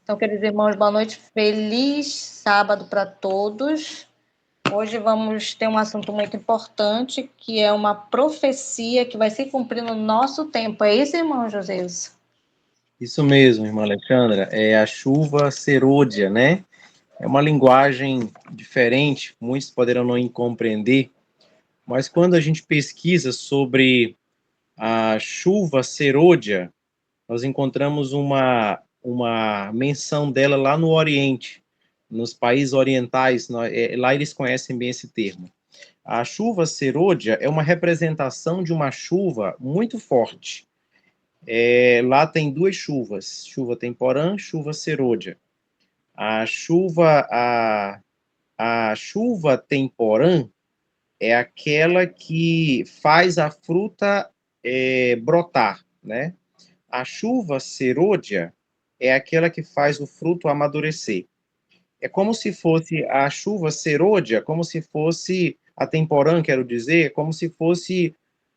Então, queridos irmãos, boa noite, feliz sábado para todos. Hoje vamos ter um assunto muito importante, que é uma profecia que vai se cumprir no nosso tempo. É isso, irmão José? Isso mesmo, irmã Alexandra, é a chuva serôdia, né? É uma linguagem diferente, muitos poderão não compreender, mas quando a gente pesquisa sobre a chuva serôdia, nós encontramos uma menção dela lá no Oriente, nos países orientais, lá eles conhecem bem esse termo. A chuva serôdia é uma representação de uma chuva muito forte. Lá tem duas chuvas, chuva temporã, chuva serôdia. A chuva temporã é aquela que faz a fruta brotar, né? A chuva serôdia é aquela que faz o fruto amadurecer. É como se fosse a chuva serôdia, como se fosse a temporã, quero dizer, como se fosse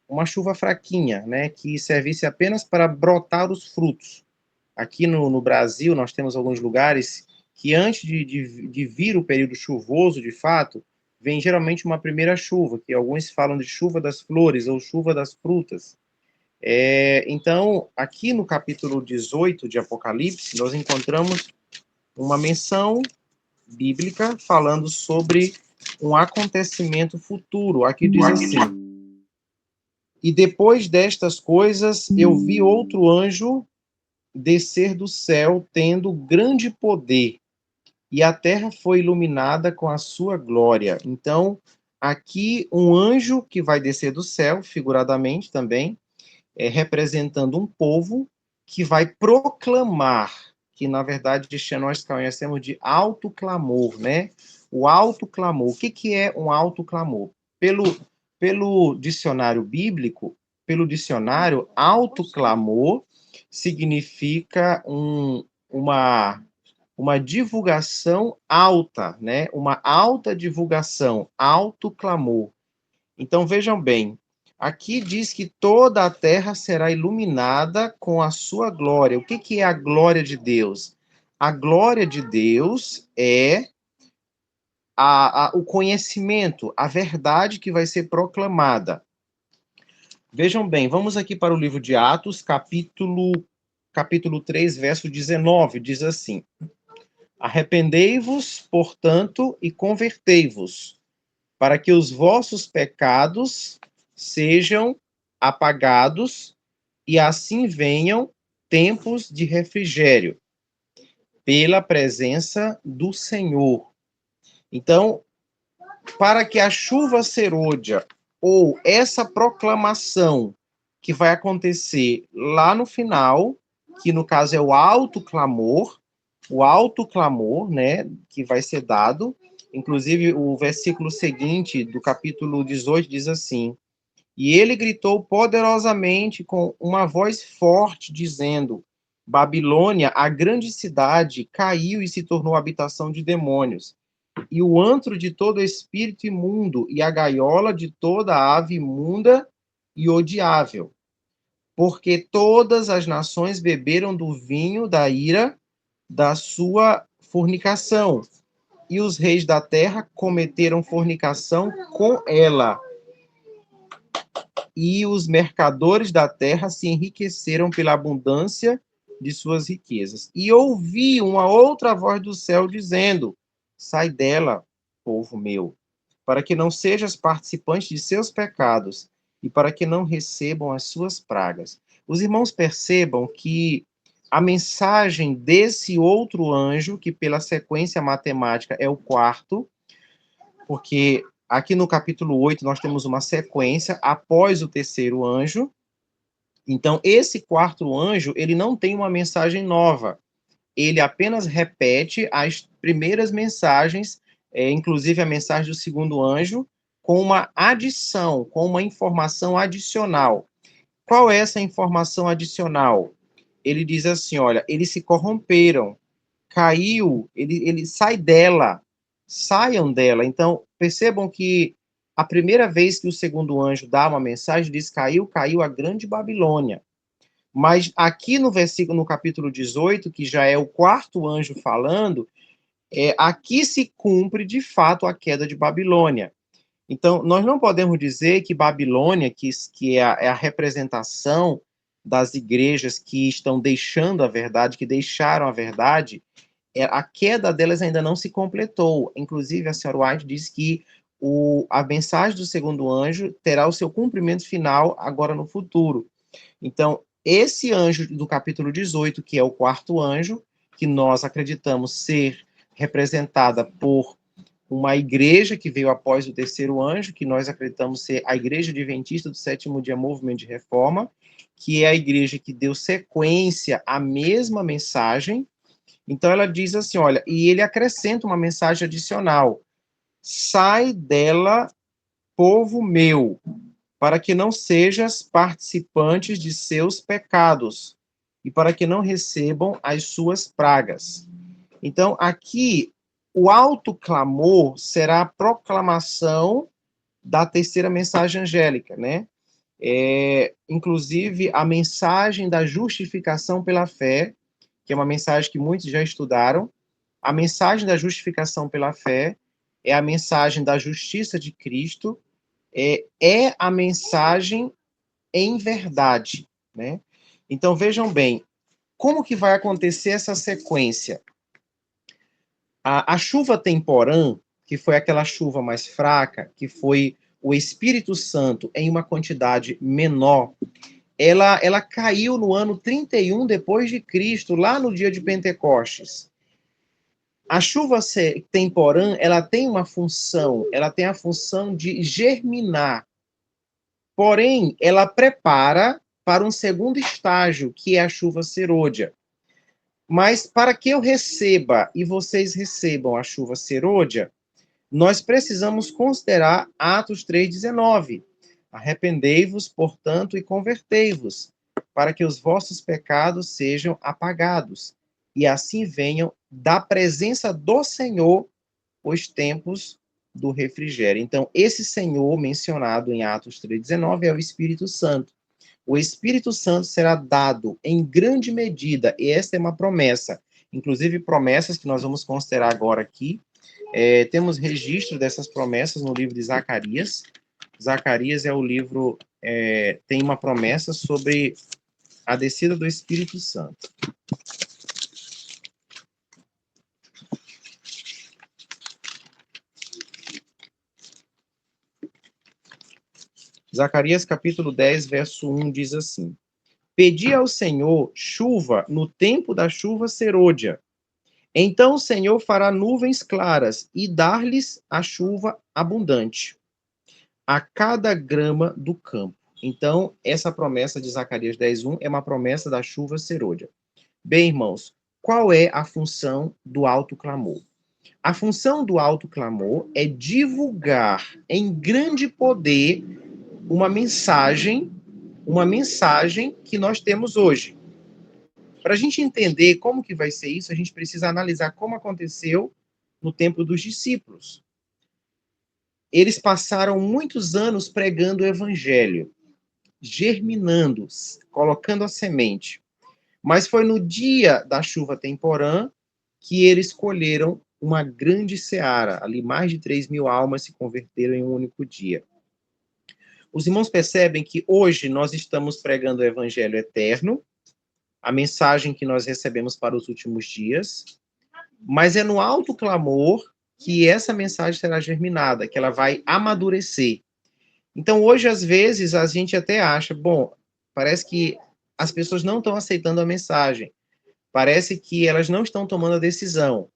uma chuva fraquinha, né, que servisse apenas para brotar os frutos. Aqui no Brasil, nós temos alguns lugares que antes de vir o período chuvoso, de fato, vem geralmente uma primeira chuva, que alguns falam de chuva das flores ou chuva das frutas. Então, aqui no capítulo 18 de Apocalipse, nós encontramos uma menção bíblica falando sobre um acontecimento futuro. Aqui diz assim: e depois destas coisas, eu vi outro anjo descer do céu, tendo grande poder, e a terra foi iluminada com a sua glória. Então, aqui um anjo que vai descer do céu, figuradamente também, representando um povo que vai proclamar, que na verdade nós conhecemos de alto clamor, né? O alto clamor. O que é um alto clamor? Pelo dicionário bíblico, pelo dicionário, alto clamor significa uma divulgação alta, né? Uma alta divulgação, alto clamor. Então vejam bem, aqui diz que toda a terra será iluminada com a sua glória. O que é a glória de Deus? A glória de Deus é o conhecimento, a verdade que vai ser proclamada. Vejam bem, vamos aqui para o livro de Atos, capítulo 3, verso 19, diz assim: arrependei-vos, portanto, e convertei-vos, para que os vossos pecados sejam apagados e assim venham tempos de refrigério pela presença do Senhor. Então, para que a chuva serôdia ou essa proclamação que vai acontecer lá no final, que no caso é o alto clamor, né, que vai ser dado. Inclusive, o versículo seguinte do capítulo 18 diz assim: e ele gritou poderosamente com uma voz forte, dizendo: Babilônia, a grande cidade, caiu e se tornou habitação de demônios, e o antro de todo espírito imundo, e a gaiola de toda ave imunda e odiável. Porque todas as nações beberam do vinho da ira da sua fornicação, e os reis da terra cometeram fornicação com ela. E os mercadores da terra se enriqueceram pela abundância de suas riquezas. E ouvi uma outra voz do céu dizendo: sai dela, povo meu, para que não sejas participante de seus pecados e para que não recebam as suas pragas. Os irmãos percebam que a mensagem desse outro anjo, que pela sequência matemática é o quarto, porque aqui no capítulo 8 nós temos uma sequência após o terceiro anjo. Então, esse quarto anjo, ele não tem uma mensagem nova. Ele apenas repete as primeiras mensagens, inclusive a mensagem do segundo anjo, com uma adição, com uma informação adicional. Qual é essa informação adicional? Ele diz assim, olha, eles se corromperam, caiu, ele sai dela, saiam dela. Então, percebam que a primeira vez que o segundo anjo dá uma mensagem, diz: caiu a grande Babilônia. Mas aqui no versículo, no capítulo 18, que já é o quarto anjo falando, aqui se cumpre de fato a queda de Babilônia. Então, nós não podemos dizer que Babilônia, que é a representação das igrejas que estão deixando a verdade, que deixaram a verdade, a queda delas ainda não se completou. Inclusive, a senhora White diz que a mensagem do segundo anjo terá o seu cumprimento final agora no futuro. Então, esse anjo do capítulo 18, que é o quarto anjo, que nós acreditamos ser representada por uma igreja que veio após o terceiro anjo, que nós acreditamos ser a Igreja Adventista do Sétimo Dia Movimento de Reforma, que é a igreja que deu sequência à mesma mensagem. Então ela diz assim, olha, e ele acrescenta uma mensagem adicional: sai dela, povo meu, para que não sejas participantes de seus pecados e para que não recebam as suas pragas. Então, aqui, o alto clamor será a proclamação da terceira mensagem angélica, né? Inclusive, a mensagem da justificação pela fé, que é uma mensagem que muitos já estudaram. A mensagem da justificação pela fé é a mensagem da justiça de Cristo, é a mensagem em verdade, né? Então, vejam bem, como que vai acontecer essa sequência? A chuva temporã, que foi aquela chuva mais fraca, que foi o Espírito Santo em uma quantidade menor, ela caiu no ano 31 depois de Cristo, lá no dia de Pentecostes. A chuva temporã, ela tem a função de germinar. Porém, ela prepara para um segundo estágio, que é a chuva serôdia. Mas para que eu receba e vocês recebam a chuva serôdia, nós precisamos considerar Atos 3,19. Arrependei-vos, portanto, e convertei-vos, para que os vossos pecados sejam apagados, e assim venham da presença do Senhor os tempos do refrigério. Então, esse Senhor mencionado em Atos 3,19 é o Espírito Santo. O Espírito Santo será dado em grande medida, e esta é uma promessa, inclusive promessas que nós vamos considerar agora aqui. Temos registro dessas promessas no livro de Zacarias. Zacarias é o livro, tem uma promessa sobre a descida do Espírito Santo. Zacarias capítulo 10, verso 1 diz assim: Pedi ao Senhor chuva no tempo da chuva serôdia. Então o Senhor fará nuvens claras e dar-lhes a chuva abundante, a cada grama do campo. Então, essa promessa de Zacarias 10:1 é uma promessa da chuva serôdia. Bem, irmãos, qual é a função do alto clamor? A função do alto clamor é divulgar em grande poder uma mensagem que nós temos hoje. Para a gente entender como que vai ser isso, a gente precisa analisar como aconteceu no tempo dos discípulos. Eles passaram muitos anos pregando o evangelho, germinando, colocando a semente. Mas foi no dia da chuva temporã que eles colheram uma grande seara. Ali mais de 3.000 almas se converteram em um único dia. Os irmãos percebem que hoje nós estamos pregando o evangelho eterno, a mensagem que nós recebemos para os últimos dias, mas é no alto clamor que essa mensagem será germinada, que ela vai amadurecer. Então, hoje, às vezes, a gente até acha, bom, parece que as pessoas não estão aceitando a mensagem, parece que elas não estão tomando a decisão.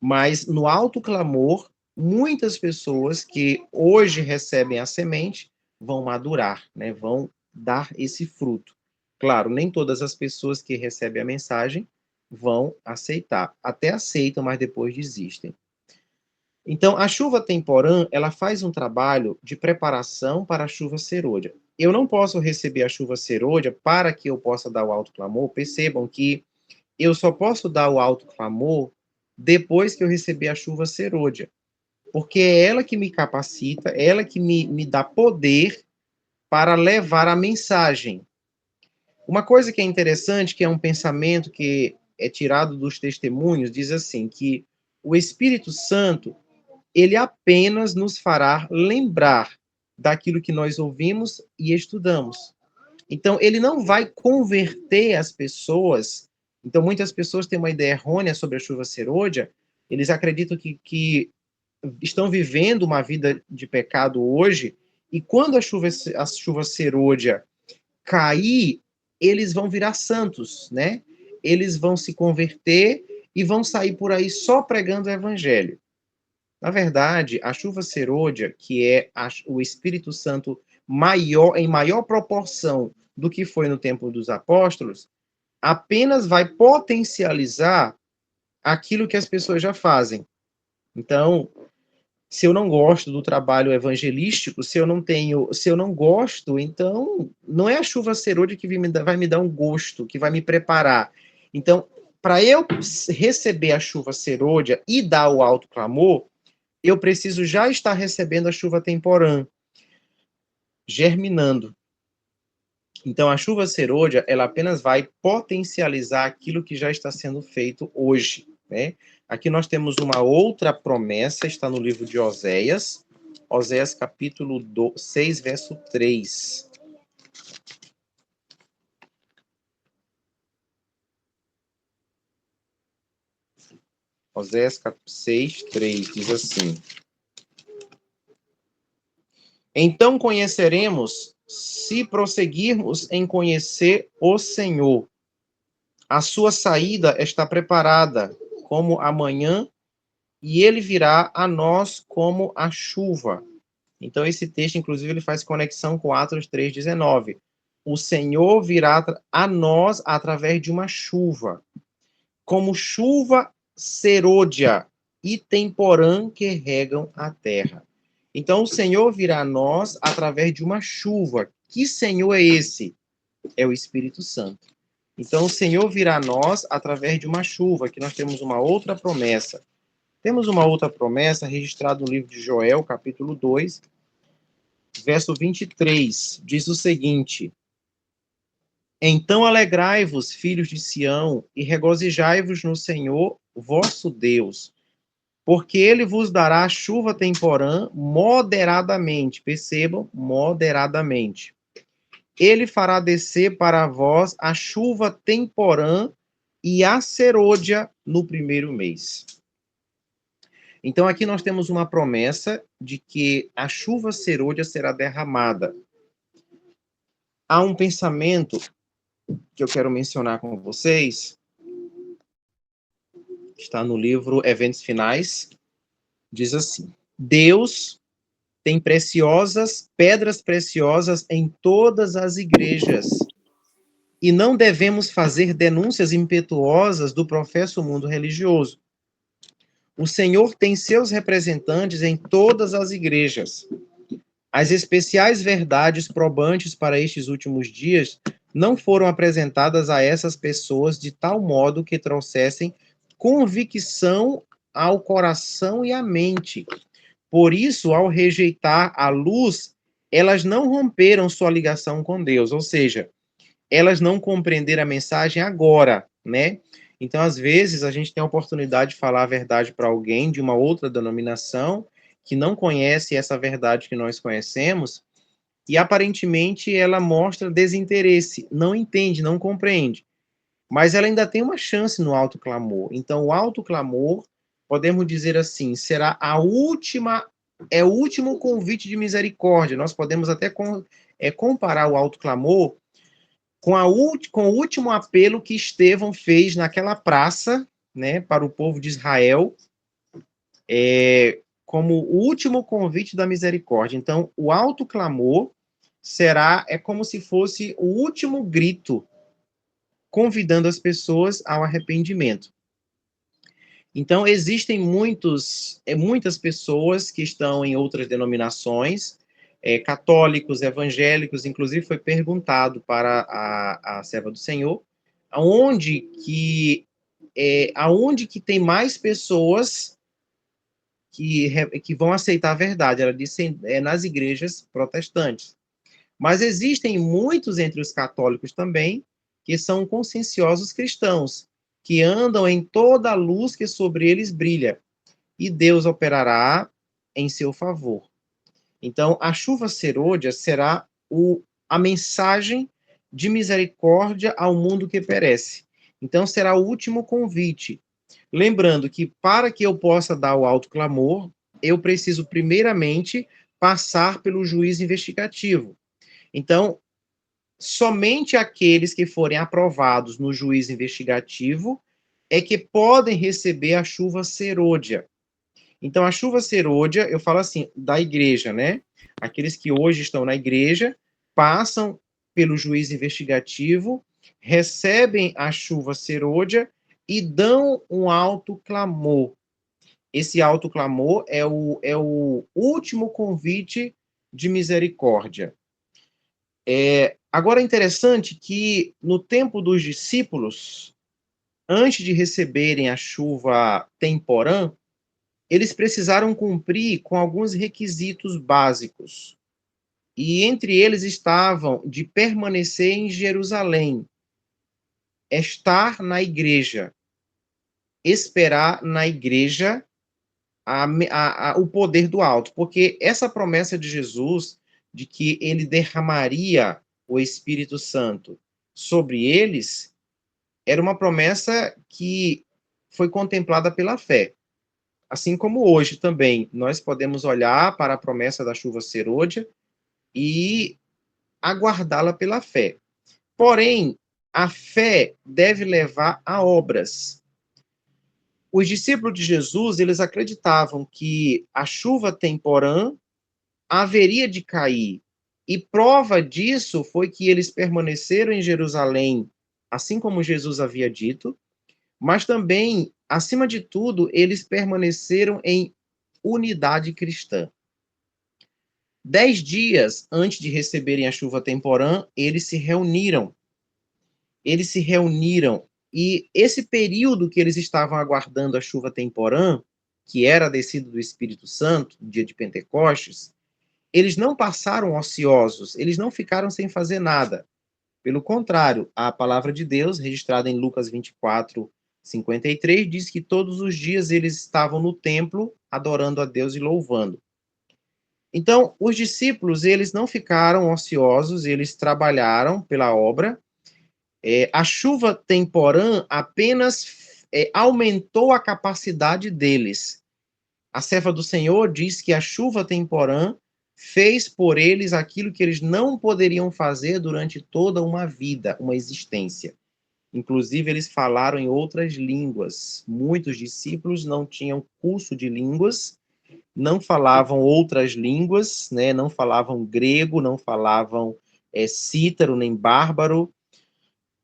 Mas, no alto clamor, muitas pessoas que hoje recebem a semente vão madurar, né? Vão dar esse fruto. Claro, nem todas as pessoas que recebem a mensagem vão aceitar. Até aceitam, mas depois desistem. Então, a chuva temporã, ela faz um trabalho de preparação para a chuva serôdia. Eu não posso receber a chuva serôdia para que eu possa dar o alto clamor. Percebam que eu só posso dar o alto clamor depois que eu receber a chuva serôdia. Porque é ela que me capacita, ela que me dá poder para levar a mensagem. Uma coisa que é interessante, que é um pensamento que é tirado dos testemunhos, diz assim, que o Espírito Santo, ele apenas nos fará lembrar daquilo que nós ouvimos e estudamos. Então, ele não vai converter as pessoas. Então, muitas pessoas têm uma ideia errônea sobre a chuva serôdia. Eles acreditam que estão vivendo uma vida de pecado hoje, e quando a chuva serôdia cair, eles vão virar santos, né? Eles vão se converter e vão sair por aí só pregando o evangelho. Na verdade, a chuva serôdia, que é o Espírito Santo maior, em maior proporção do que foi no tempo dos apóstolos, apenas vai potencializar aquilo que as pessoas já fazem. Então, se eu não gosto do trabalho evangelístico, se eu não gosto, então não é a chuva serôdia que vai me dar um gosto, que vai me preparar. Então, para eu receber a chuva serôdia e dar o alto clamor, eu preciso já estar recebendo a chuva temporã, germinando. Então, a chuva serôdia, ela apenas vai potencializar aquilo que já está sendo feito hoje, né? Aqui nós temos uma outra promessa, está no livro de Oséias, Oséias capítulo 6, verso 3. Oséias 6, 3, diz assim: Então conheceremos, se prosseguirmos em conhecer o Senhor. A sua saída está preparada, como a manhã, e ele virá a nós como a chuva. Então, esse texto, inclusive, ele faz conexão com Atos 3,19. O Senhor virá a nós através de uma chuva, como chuva serôdia e temporã que regam a terra. Então, o Senhor virá a nós através de uma chuva. Que Senhor é esse? É o Espírito Santo. Então, o Senhor virá a nós através de uma chuva, que nós temos uma outra promessa. Temos uma outra promessa registrada no livro de Joel, capítulo 2, verso 23. Diz o seguinte: Então alegrai-vos, filhos de Sião, e regozijai-vos no Senhor, vosso Deus, porque ele vos dará chuva temporã moderadamente. Percebam, moderadamente. Ele fará descer para vós a chuva temporã e a serôdia no primeiro mês. Então, aqui nós temos uma promessa de que a chuva serôdia será derramada. Há um pensamento que eu quero mencionar com vocês, está no livro Eventos Finais, diz assim: Deus tem pedras preciosas em todas as igrejas, e não devemos fazer denúncias impetuosas do professo mundo religioso. O Senhor tem seus representantes em todas as igrejas. As especiais verdades probantes para estes últimos dias não foram apresentadas a essas pessoas de tal modo que trouxessem convicção ao coração e à mente. Por isso, ao rejeitar a luz, elas não romperam sua ligação com Deus, ou seja, elas não compreenderam a mensagem agora, né? Então, às vezes, a gente tem a oportunidade de falar a verdade para alguém de uma outra denominação que não conhece essa verdade que nós conhecemos, e aparentemente ela mostra desinteresse, não entende, não compreende. Mas ela ainda tem uma chance no alto clamor. Então, o alto clamor, podemos dizer assim, será o último convite de misericórdia. Nós podemos até comparar o alto clamor com o último apelo que Estevão fez naquela praça, né, para o povo de Israel, como o último convite da misericórdia. Então, o alto clamor é como se fosse o último grito, convidando as pessoas ao arrependimento. Então, existem muitas pessoas que estão em outras denominações, católicos, evangélicos, inclusive foi perguntado para a serva do Senhor, aonde que tem mais pessoas que vão aceitar a verdade. Ela disse nas igrejas protestantes. Mas existem muitos entre os católicos também que são conscienciosos cristãos, que andam em toda a luz que sobre eles brilha, e Deus operará em seu favor. Então, a chuva serôdia será a mensagem de misericórdia ao mundo que perece. Então, será o último convite. Lembrando que, para que eu possa dar o alto clamor, eu preciso, primeiramente, passar pelo juízo investigativo. Então, somente aqueles que forem aprovados no juízo investigativo é que podem receber a chuva serôdia. Então, a chuva serôdia, eu falo assim, da igreja, né? Aqueles que hoje estão na igreja passam pelo juízo investigativo, recebem a chuva serôdia e dão um alto clamor. Esse alto clamor é o último convite de misericórdia. Agora é interessante que no tempo dos discípulos, antes de receberem a chuva temporã, eles precisaram cumprir com alguns requisitos básicos. E entre eles estavam de permanecer em Jerusalém, estar na igreja, esperar na igreja o poder do alto. Porque essa promessa de Jesus, de que ele derramaria o Espírito Santo sobre eles, era uma promessa que foi contemplada pela fé. Assim como hoje também, nós podemos olhar para a promessa da chuva serôdia e aguardá-la pela fé. Porém, a fé deve levar a obras. Os discípulos de Jesus, eles acreditavam que a chuva temporã haveria de cair. E prova disso foi que eles permaneceram em Jerusalém, assim como Jesus havia dito, mas também, acima de tudo, eles permaneceram em unidade cristã. 10 dias antes de receberem a chuva temporã, eles se reuniram. E esse período que eles estavam aguardando a chuva temporã, que era a descida do Espírito Santo, no dia de Pentecostes, eles não passaram ociosos, eles não ficaram sem fazer nada. Pelo contrário, a palavra de Deus, registrada em Lucas 24, 53, diz que todos os dias eles estavam no templo adorando a Deus e louvando. Então, os discípulos, eles não ficaram ociosos, eles trabalharam pela obra. A chuva temporã apenas aumentou a capacidade deles. A serva do Senhor diz que a chuva temporã fez por eles aquilo que eles não poderiam fazer durante toda uma vida, uma existência. Inclusive, eles falaram em outras línguas. Muitos discípulos não tinham curso de línguas, não falavam outras línguas, né? Não falavam grego, não falavam cítaro nem bárbaro.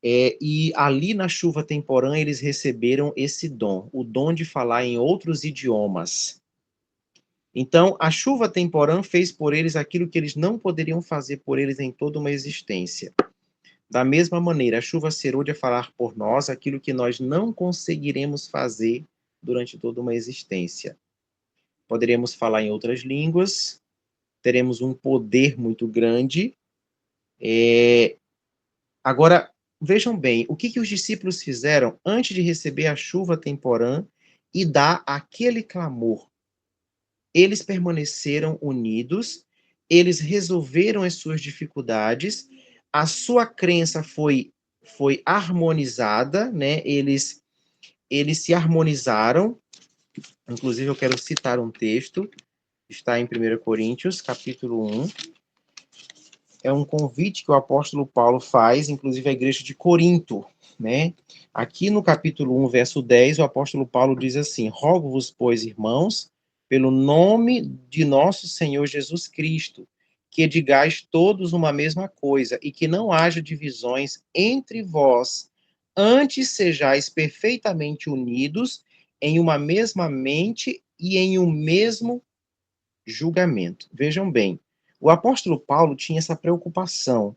E ali na chuva temporã eles receberam esse dom, o dom de falar em outros idiomas. Então, a chuva temporã fez por eles aquilo que eles não poderiam fazer por eles em toda uma existência. Da mesma maneira, a chuva serôdia falar por nós aquilo que nós não conseguiremos fazer durante toda uma existência. Poderemos falar em outras línguas, teremos um poder muito grande. Agora, vejam bem, o que os discípulos fizeram antes de receber a chuva temporã e dar aquele clamor? Eles permaneceram unidos, eles resolveram as suas dificuldades, a sua crença foi harmonizada, né? Eles se harmonizaram. Inclusive, eu quero citar um texto, está em 1 Coríntios, capítulo 1. É um convite que o apóstolo Paulo faz, inclusive, à igreja de Corinto, né? Aqui no capítulo 1, verso 10, o apóstolo Paulo diz assim: rogo-vos, pois, irmãos, pelo nome de nosso Senhor Jesus Cristo, que digais todos uma mesma coisa, e que não haja divisões entre vós, antes sejais perfeitamente unidos em uma mesma mente e em um mesmo julgamento. Vejam bem, o apóstolo Paulo tinha essa preocupação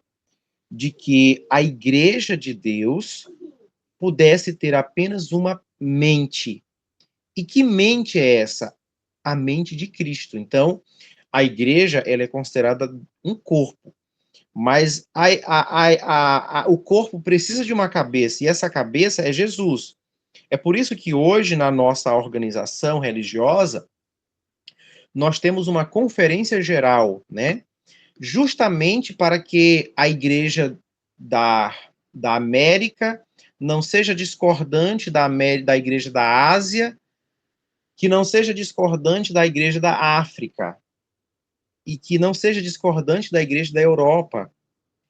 de que a igreja de Deus pudesse ter apenas uma mente. E que mente é essa? A mente de Cristo. Então, a igreja ela é considerada um corpo. Mas o corpo precisa de uma cabeça, e essa cabeça é Jesus. É por isso que hoje, na nossa organização religiosa, nós temos uma conferência geral, né? Justamente para que a igreja da América não seja discordante da igreja da Ásia, que não seja discordante da igreja da África, e que não seja discordante da igreja da Europa.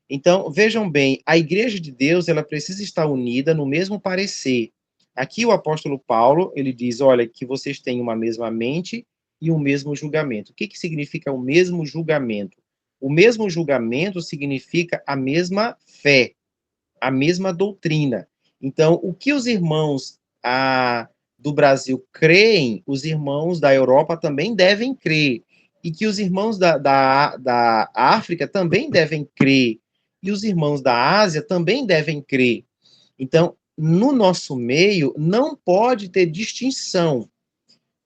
Então, vejam bem, a igreja de Deus, ela precisa estar unida no mesmo parecer. Aqui o apóstolo Paulo, ele diz, olha, que vocês têm uma mesma mente e um mesmo julgamento. O que significa o mesmo julgamento? O mesmo julgamento significa a mesma fé, a mesma doutrina. Então, o que os irmãos do Brasil creem, os irmãos da Europa também devem crer. E que os irmãos da África também devem crer. E os irmãos da Ásia também devem crer. Então, no nosso meio, não pode ter distinção.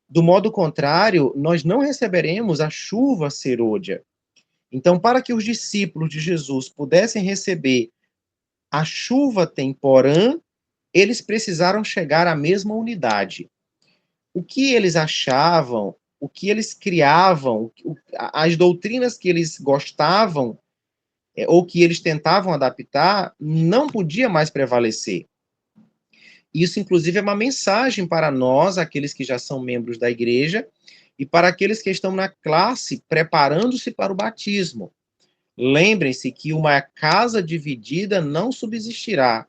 Do modo contrário, nós não receberemos a chuva serôdia. Então, para que os discípulos de Jesus pudessem receber a chuva temporã, eles precisaram chegar à mesma unidade. O que eles achavam, o que eles criavam, as doutrinas que eles gostavam, ou que eles tentavam adaptar, não podia mais prevalecer. Isso, inclusive, é uma mensagem para nós, aqueles que já são membros da igreja, e para aqueles que estão na classe preparando-se para o batismo. Lembrem-se que uma casa dividida não subsistirá.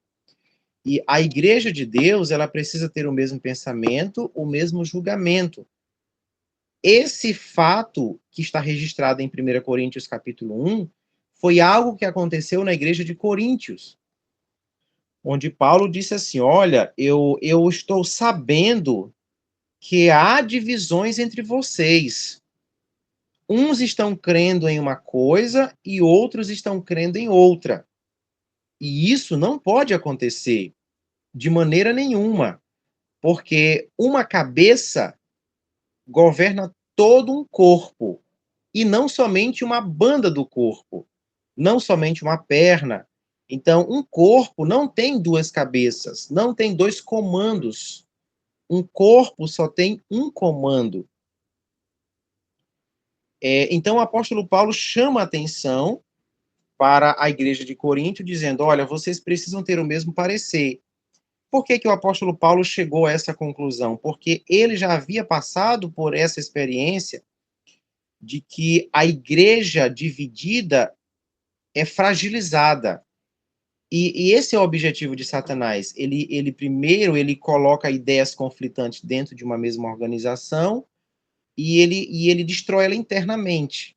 E a igreja de Deus, ela precisa ter o mesmo pensamento, o mesmo julgamento. Esse fato que está registrado em 1 Coríntios capítulo 1 foi algo que aconteceu na igreja de Coríntios, onde Paulo disse assim, olha, eu estou sabendo que há divisões entre vocês. Uns estão crendo em uma coisa e outros estão crendo em outra. E isso não pode acontecer de maneira nenhuma, porque uma cabeça governa todo um corpo, e não somente uma banda do corpo, não somente uma perna. Então, um corpo não tem duas cabeças, não tem dois comandos. Um corpo só tem um comando. Então, o apóstolo Paulo chama a atenção para a igreja de Corinto, dizendo, olha, vocês precisam ter o mesmo parecer. Por que o apóstolo Paulo chegou a essa conclusão? Porque ele já havia passado por essa experiência de que a igreja dividida é fragilizada. E esse é o objetivo de Satanás. Ele primeiro ele coloca ideias conflitantes dentro de uma mesma organização e ele destrói ela internamente.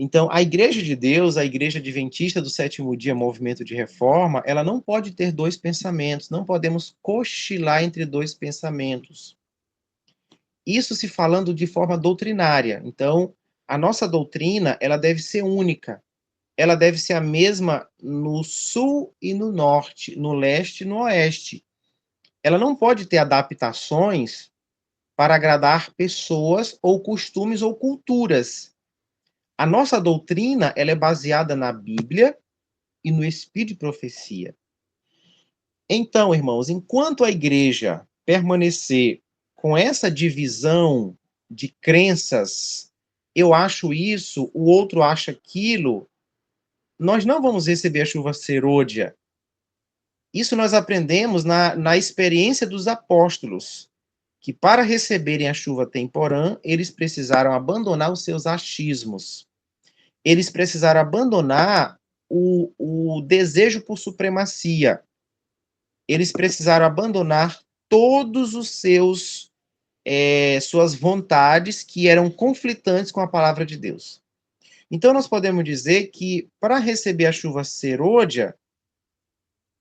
Então, a Igreja de Deus, a Igreja Adventista do Sétimo Dia, Movimento de Reforma, ela não pode ter dois pensamentos, não podemos cochilar entre dois pensamentos. Isso se falando de forma doutrinária. Então, a nossa doutrina, ela deve ser única. Ela deve ser a mesma no sul e no norte, no leste e no oeste. Ela não pode ter adaptações para agradar pessoas ou costumes ou culturas. A nossa doutrina, ela é baseada na Bíblia e no Espírito de profecia. Então, irmãos, enquanto a igreja permanecer com essa divisão de crenças, eu acho isso, o outro acha aquilo, nós não vamos receber a chuva serôdia. Isso nós aprendemos na experiência dos apóstolos, que para receberem a chuva temporã, eles precisaram abandonar os seus achismos. Eles precisaram abandonar o desejo por supremacia. Eles precisaram abandonar todos os suas vontades que eram conflitantes com a palavra de Deus. Então, nós podemos dizer que, para receber a chuva serôdia,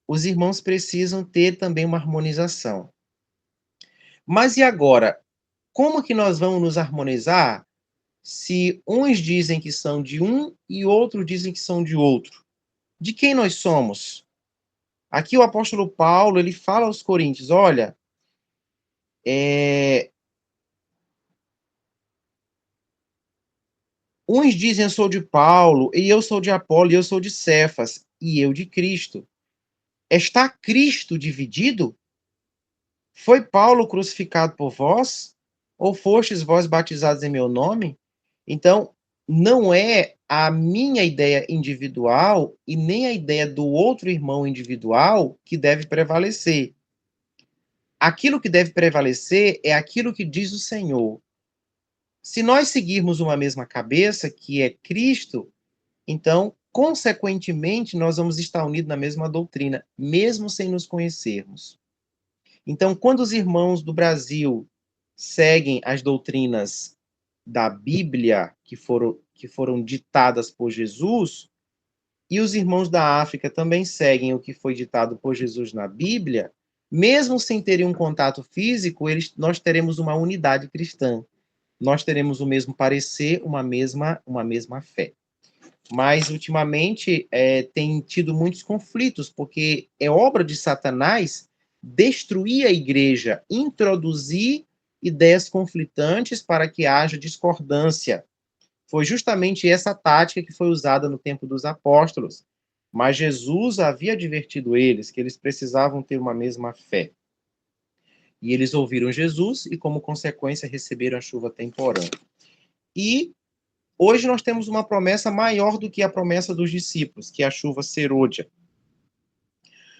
os irmãos precisam ter também uma harmonização. Mas e agora? Como que nós vamos nos harmonizar se uns dizem que são de um e outros dizem que são de outro? De quem nós somos? Aqui o apóstolo Paulo, ele fala aos coríntios, olha, Uns dizem eu sou de Paulo, e eu sou de Apolo, e eu sou de Cefas, e eu de Cristo. Está Cristo dividido? Foi Paulo crucificado por vós? Ou fostes vós batizados em meu nome? Então, não é a minha ideia individual e nem a ideia do outro irmão individual que deve prevalecer. Aquilo que deve prevalecer é aquilo que diz o Senhor. Se nós seguirmos uma mesma cabeça, que é Cristo, então, consequentemente, nós vamos estar unidos na mesma doutrina, mesmo sem nos conhecermos. Então, quando os irmãos do Brasil seguem as doutrinas da Bíblia que foram ditadas por Jesus, e os irmãos da África também seguem o que foi ditado por Jesus na Bíblia, mesmo sem terem um contato físico, nós teremos uma unidade cristã. Nós teremos o mesmo parecer, uma mesma fé. Mas, ultimamente, tem tido muitos conflitos, porque é obra de Satanás destruir a igreja, introduzir ideias conflitantes para que haja discordância. Foi justamente essa tática que foi usada no tempo dos apóstolos. Mas Jesus havia advertido eles que eles precisavam ter uma mesma fé. E eles ouviram Jesus e, como consequência, receberam a chuva temporã. E hoje nós temos uma promessa maior do que a promessa dos discípulos, que é a chuva serôdia.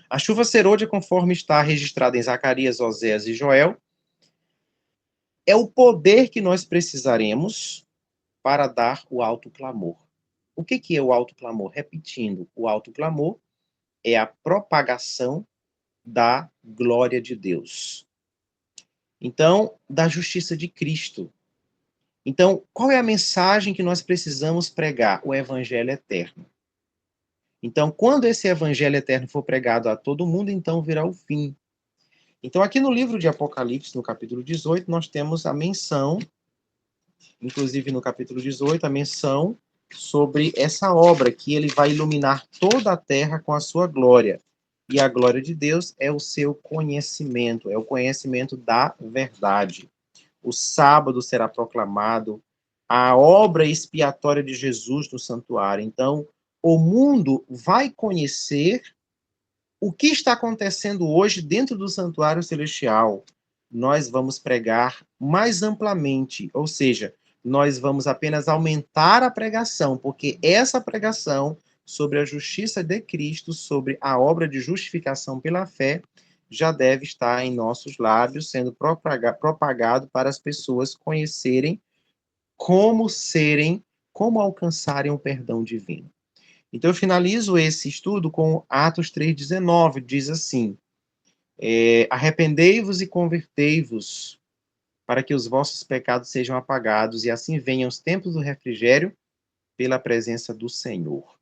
A chuva serôdia, conforme está registrada em Zacarias, Oséias e Joel, é o poder que nós precisaremos para dar o alto clamor. O que é o alto clamor? Repetindo, o alto clamor é a propagação da glória de Deus. Então, da justiça de Cristo. Então, qual é a mensagem que nós precisamos pregar? O evangelho eterno. Então, quando esse evangelho eterno for pregado a todo mundo, então virá o fim. Então, aqui no livro de Apocalipse, no capítulo 18, nós temos a menção, inclusive no capítulo 18, a menção sobre essa obra, que ele vai iluminar toda a terra com a sua glória. E a glória de Deus é o seu conhecimento, é o conhecimento da verdade. O sábado será proclamado, a obra expiatória de Jesus no santuário. Então, o mundo vai conhecer o que está acontecendo hoje dentro do santuário celestial. Nós vamos pregar mais amplamente, ou seja, nós vamos apenas aumentar a pregação, porque essa pregação sobre a justiça de Cristo, sobre a obra de justificação pela fé, já deve estar em nossos lábios, sendo propagado para as pessoas conhecerem como alcançarem o perdão divino. Então, eu finalizo esse estudo com Atos 3,19, diz assim, arrependei-vos e convertei-vos, para que os vossos pecados sejam apagados, e assim venham os tempos do refrigério pela presença do Senhor.